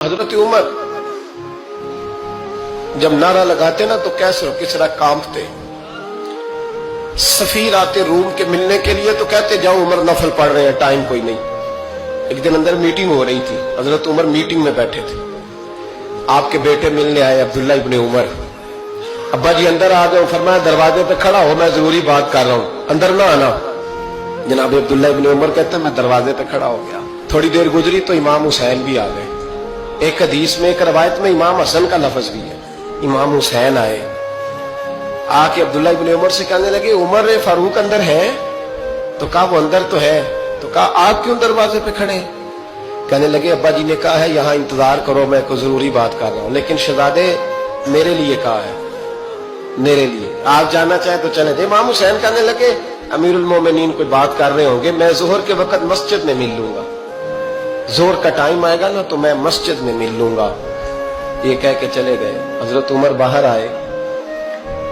حضرت عمر جب نعرہ لگاتے نا تو کیسر کس طرح کانپتے. سفیر آتے روم کے ملنے کے لیے تو کہتے جاؤ عمر نفل پڑھ رہے ہیں ٹائم کوئی نہیں. ایک دن اندر میٹنگ ہو رہی تھی, حضرت عمر میٹنگ میں بیٹھے تھے. آپ کے بیٹے ملنے آئے عبداللہ ابن عمر. ابا جی اندر آ گئے, فرمایا دروازے پہ کھڑا ہو میں ضروری بات کر رہا ہوں, اندر نہ آنا. جناب عبداللہ ابن عمر کہتے ہیں میں دروازے پہ کھڑا ہو گیا. تھوڑی دیر گزری تو امام حسین بھی آ گئے. ایک حدیث میں ایک روایت میں امام حسن کا لفظ بھی ہے. امام حسین آئے, آ کے عبداللہ ابن عمر سے کہنے لگے عمر فاروق اندر ہے؟ تو کہا وہ اندر تو ہے. تو کہا آپ کیوں دروازے پہ کھڑے ہیں؟ کہنے لگے ابا جی نے کہا ہے یہاں انتظار کرو میں کوئی ضروری بات کر رہا ہوں, لیکن شہزادے میرے لیے کہا ہے, میرے لیے آپ جانا چاہیں تو چلے. امام حسین کہنے لگے امیر المومنین کوئی بات کر رہے ہوں گے, میں ظہر کے وقت مسجد میں مل لوں گا, ظہر کا ٹائم آئے گا نا تو میں مسجد میں مل لوں گا. یہ کہہ کے چلے گئے. حضرت عمر باہر آئے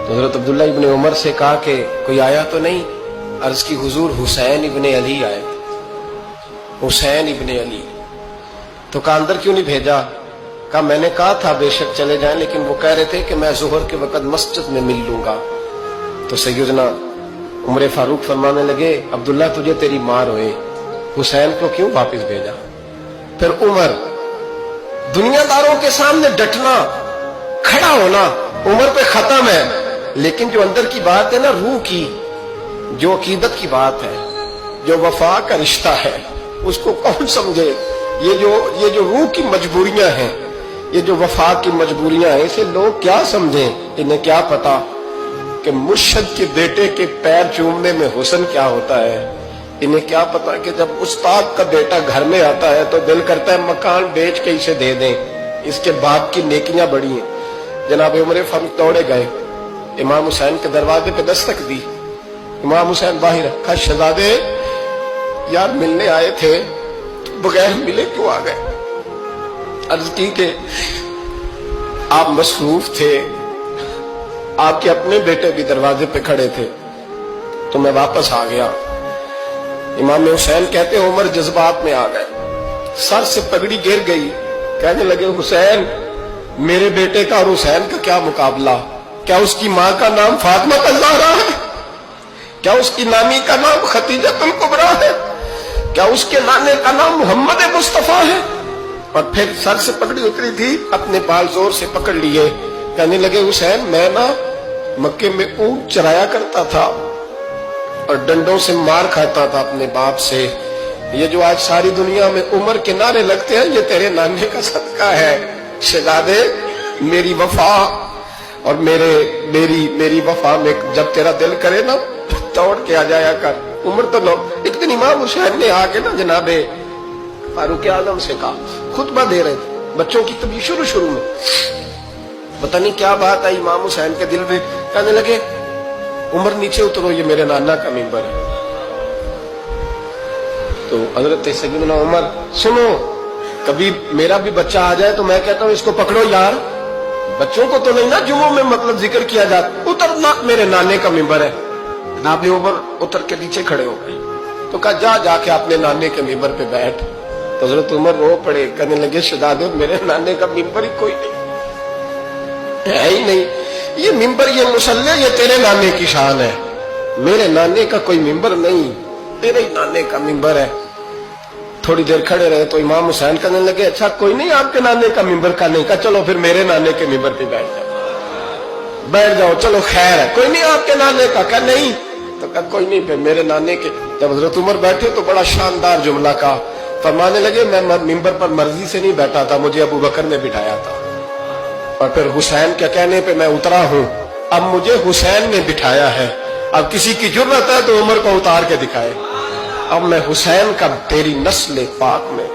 تو حضرت عبداللہ ابن عمر سے کہا کہ کوئی آیا تو نہیں؟ عرض کی حضور حسین ابن علی آئے. حسین ابن علی. تو کہا اندر کیوں نہیں بھیجا؟ کہا میں نے کہا تھا بے شک چلے جائیں, لیکن وہ کہہ رہے تھے کہ میں ظہر کے وقت مسجد میں مل لوں گا. تو سیدنا عمر فاروق فرمانے لگے عبداللہ تجھے تیری مار ہوئے, حسین کو کیوں واپس بھیجا؟ پھر عمر دنیا داروں کے سامنے ڈٹنا کھڑا ہونا عمر پہ ختم ہے, لیکن جو اندر کی بات ہے نا روح کی, جو عقیدت کی بات ہے, جو وفا کا رشتہ ہے, اس کو کون سمجھے؟ یہ جو روح کی مجبوریاں ہیں, یہ جو وفا کی مجبوریاں ہیں, اسے لوگ کیا سمجھیں؟ انہیں کیا پتا کہ مرشد کے بیٹے کے پیر چومنے میں حسن کیا ہوتا ہے. انہیں کیا پتا کہ جب استاد کا بیٹا گھر میں آتا ہے تو دل کرتا ہے مکان بیچ کے اسے دے دیں, اس کے باپ کی نیکیاں بڑی ہیں. جناب عمر فاروق دوڑے گئے, امام حسین کے دروازے پہ دستک دی. امام حسین باہر رکھا, شہزادے یار ملنے آئے تھے تو بغیر ملے کیوں آ گئے؟ عرض کی کہ آپ مصروف تھے, آپ کے اپنے بیٹے بھی دروازے پہ کھڑے تھے تو میں واپس آ گیا. امام حسین کہتے ہیں عمر جذبات میں آ گئے, سر سے پگڑی گر گئی. کہنے لگے حسین میرے بیٹے کا اور حسین کا کیا مقابلہ؟ کیا اس کی ماں کا نام فاطمہ الزہرا ہے؟ کیا اس کی نانی کا نام خدیجہ الکبریٰ ہے؟ کیا اس کے نانے کا نام محمد مصطفیٰ ہے؟ اور پھر سر سے پگڑی اتری تھی, اپنے بال زور سے پکڑ لیے. کہنے لگے حسین میں نا مکے میں اونٹ چرایا کرتا تھا اور ڈنڈوں سے مار کھاتا تھا اپنے باپ سے. یہ جو آج ساری دنیا میں عمر کے نعرے لگتے ہیں یہ تیرے نانے کا صدقہ ہے. شہزادے میری وفا اور میری وفا میں جب تیرا دل کرے نا توڑ کے آ جایا کر. عمر تو لو. ایک دن امام حسین نے آ کے نا جناب فاروق اعظم سے کہا, خطبہ دے رہے تھے بچوں کی طبیعت شروع میں, پتہ نہیں کیا بات آئی امام حسین کے دل میں. کہنے لگے عمر نیچے اترو, یہ میرے نانا کا ممبر ہے. تو حضرت سیدنا عمر سنو, کبھی میرا بھی بچہ آ جائے تو میں کہتا ہوں اس کو پکڑو یار, بچوں کو تو نہیں نا جمعوں میں مطلب ذکر کیا جاتا, اترنا میرے نانے کا ممبر ہے. جناب عمر اتر کے نیچے کھڑے ہو گئے تو کہا جا کے اپنے نانے کے ممبر پہ بیٹھ. تو حضرت عمر رو پڑے, کہنے لگے شہزادے میرے نانے کا ممبر ہی کوئی نہیں ہے ہی نہیں. یہ ممبر یہ مصلی یہ تیرے نانے کی شان ہے, میرے نانے کا کوئی ممبر نہیں, تیرے ہی نانے کا ممبر ہے. تھوڑی دیر کھڑے رہے تو امام حسین کہنے لگے اچھا کوئی نہیں آپ کے نانے کا ممبر کا نہیں. کہا چلو پھر میرے نانے کے ممبر پہ بیٹھ جاؤ, چلو خیر ہے, کوئی نہیں آپ کے نانے کا. کہا نہیں. تو کہا کوئی نہیں پھر میرے نانے کے. جب حضرت عمر بیٹھے تو بڑا شاندار جملہ کہا, فرمانے لگے میں ممبر پر مرضی سے نہیں بیٹھا تھا, مجھے ابو بکر نے بٹھایا تھا, اور پھر حسین کے کہنے پہ میں اترا ہوں, اب مجھے حسین نے بٹھایا ہے. اب کسی کی جرأت ہے تو عمر کو اتار کے دکھائے. اب میں حسین کا تیری نسل پاک میں